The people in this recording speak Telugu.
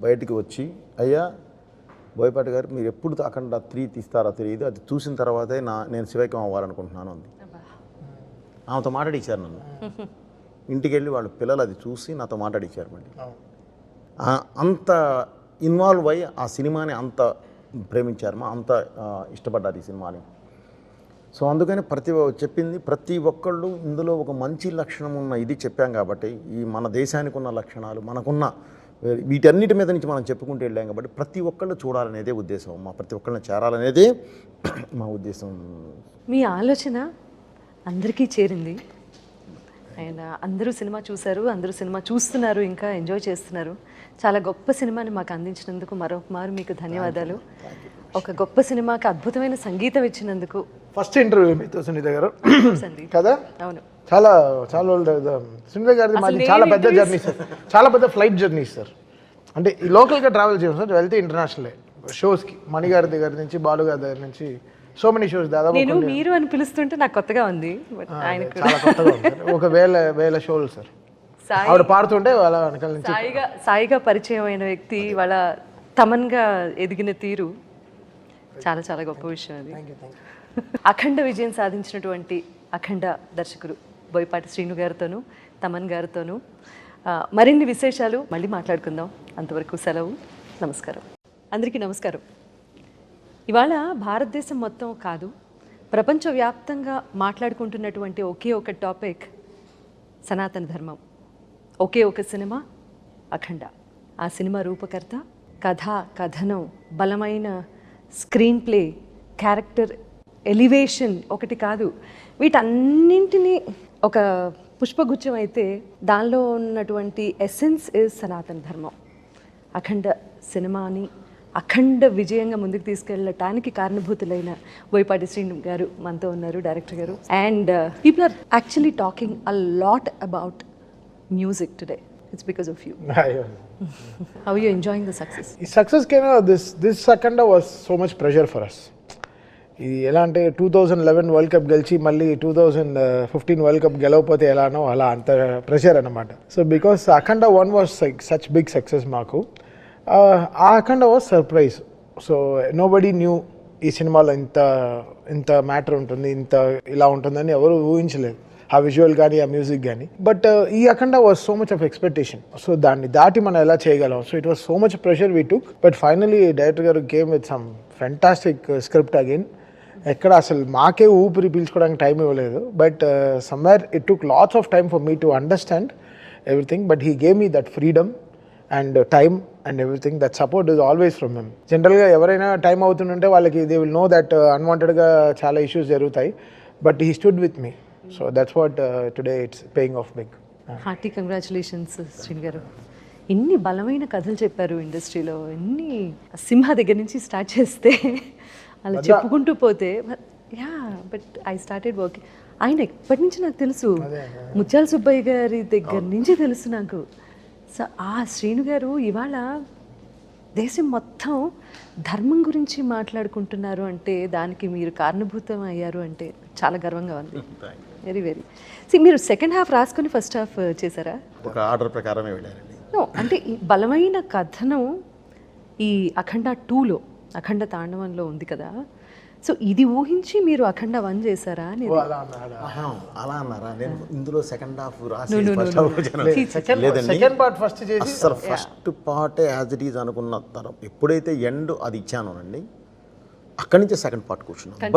బయటికి వచ్చి అయ్యా బోయపాటి గారు మీరు ఎప్పుడు అఖండ 3 తీస్తారో తెలియదు, అది చూసిన తర్వాతే నేను శివైక్యం అవ్వాలనుకుంటున్నాను అంది. ఆమెతో మాట్లాడిచ్చారు నన్ను. ఇంటికి వెళ్ళి వాళ్ళ పిల్లలు అది చూసి నాతో మాట్లాడిచ్చారు. మళ్ళీ అంత ఇన్వాల్వ్ అయ్యి ఆ సినిమాని అంత ప్రేమించారు, అంత ఇష్టపడ్డారు ఈ సినిమాని. సో అందుకని ప్రతి ఒక్కళ్ళు ఇందులో ఒక మంచి లక్షణం ఉన్న ఇది చెప్పాం కాబట్టి, ఈ మన దేశానికి ఉన్న లక్షణాలు మనకున్న వీటన్నిటి మీద నుంచి మనం చెప్పుకుంటూ వెళ్ళాం కాబట్టి ప్రతి ఒక్కళ్ళు చూడాలనేదే ఉద్దేశం, ప్రతి ఒక్కళ్ళని చేరాలనేదే మా ఉద్దేశం. మీ ఆలోచన అందరికీ చేరింది. ఆయన అందరూ సినిమా చూశారు, అందరూ సినిమా చూస్తున్నారు, ఇంకా ఎంజాయ్ చేస్తున్నారు. చాలా గొప్ప సినిమాని మాకు అందించినందుకు మరొకమారు మీకు ధన్యవాదాలు. ఒక గొప్ప సినిమాకి అద్భుతమైన సంగీతం ఇచ్చినందుకు. ఫస్ట్ ఇంటర్వ్యూ మీతో సునీత గారు కదా? అవును, చాలా చాలా సునీత గారిది మాది చాలా పెద్ద జర్నీ సార్, చాలా పెద్ద ఫ్లైట్ జర్నీ సార్. అంటే ఈ లోకల్గా ట్రావెల్ చేయం సార్, వెళ్తే ఇంటర్నేషనల్ షోస్కి మణి గారి దగ్గర నుంచి, బాలు గారి దగ్గర నుంచి సో మెనీ షోస్. దాదాపు నేను మీరు అని పిలుస్తుంటే నాకు కొత్తగా ఉంది. చాలా కొత్తగా ఉంది సార్. ఒక వేల షోలు సార్. ఆవిడ పాడుతుంటే వాళ్ళ వెనకాల నుంచి సాయిగా పరిచయం అయిన వ్యక్తి వాళ్ళ తమన్గా ఎదిగిన తీరు చాలా చాలా గొప్ప విషయం అది. అఖండ విజయం సాధించినటువంటి అఖండ దర్శకులు బోయపాటి శ్రీను గారితోనూ తమన్ గారితోనూ మరిన్ని విశేషాలు మళ్ళీ మాట్లాడుకుందాం. అంతవరకు సెలవు. నమస్కారం. అందరికీ నమస్కారం. ఇవాళ భారతదేశం మొత్తం కాదు, ప్రపంచవ్యాప్తంగా మాట్లాడుకుంటున్నటువంటి ఒకే ఒక టాపిక్ సనాతన ధర్మం. ఒకే ఒక సినిమా అఖండ. ఆ సినిమా రూపకర్త, కథ, కథనం, బలమైన స్క్రీన్ ప్లే, క్యారెక్టర్ ఎలివేషన్ ఒకటి కాదు, వీటన్నింటినీ ఒక పుష్పగుచ్చం అయితే దానిలో ఉన్నటువంటి ఎసెన్స్ ఇస్ సనాతన ధర్మం. అఖండ సినిమాని అఖండ విజయంగా ముందుకు తీసుకెళ్ళటానికి కారణభూతులైన బోయపాటి శ్రీను గారు మనతో ఉన్నారు, డైరెక్టర్ గారు. And people are actually talking a lot about music today. It's because of you. How are you enjoying the success? ఈ సక్సెస్ కైనా this Akhanda was so much pressure for us. ఇది ఎలా అంటే 2011 వరల్డ్ కప్ గెలిచి మళ్ళీ 2015 వరల్డ్ కప్ గెలవకపోతే ఎలానో అలా అంత ప్రెషర్ అనమాట. So because Akhanda 1 was such big success మాకు. ఆ Akhanda was surprise. So nobody knew ఈ సినిమాలో ఇంత మ్యాటర్ ఉంటుంది, ఇంత ఇలా ఉంటుందని ఎవరు ఊహించలేదు, ఆ విజువల్ కానీ ఆ మ్యూజిక్ కానీ. బట్ ఈ Akhanda was so much of expectation. So దాన్ని దాటి మనం ఎలా చేయగలం. So it was so much pressure we took. But finally director గారు came with some fantastic script again. ఎక్కడ అసలు మాకే ఊపిరి పీల్చుకోవడానికి టైం ఇవ్వలేదు. But somewhere it took lots of time for me to understand everything. But he gave me that freedom and time and everything. That support is always from him. జనరల్గా ఎవరైనా టైం అవుతుంటే వాళ్ళకి దే విల్ నో దట్ అన్వాంటెడ్గా చాలా ఇష్యూస్ జరుగుతాయి. But he stood with me. So that's what today it's paying off big. Hearty congratulations Srinu గారు. ఇన్ని బలమైన కథలు చెప్పారు ఇండస్ట్రీలో. ఇన్ని సింహ దగ్గర నుంచి స్టార్ట్ చేస్తే అలా చెప్పుకుంటూ పోతే బట్ ఐ స్టార్టెడ్ వర్కింగ్. ఆయన ఎప్పటి నుంచి నాకు తెలుసు, ముత్యాల సుబ్బయ్య గారి దగ్గర నుంచి తెలుసు నాకు. సో ఆ శ్రీను గారు ఇవాళ దేశం మొత్తం ధర్మం గురించి మాట్లాడుకుంటున్నారు అంటే దానికి మీరు కారణభూతం అయ్యారు అంటే చాలా గర్వంగా ఉంది. Very very. మీరు సెకండ్ హాఫ్ రాసుకొని ఫస్ట్ హాఫ్ చేశారా? ఒక ఆర్డర్ ప్రకారమే వెళ్ళారండి. అంటే ఈ బలమైన కథనం ఈ అఖండ 2లో, అఖండ తాండవంలో ఉంది కదా. సో ఇది ఊహించి మీరు అఖండ 1 చేశారా? అలా అన్నారా? నేను ఇందులో సెకండ్ హాఫ్ రాసి అసలు ఫస్ట్ పార్టే యాజ్ ఇట్ ఈజ్ అనుకున్న తర్వాత ఎప్పుడైతే ఎండ్ అది ఇచ్చాను అండి, అక్కడి నుంచే సెకండ్ పార్ట్ కూర్చున్నాను.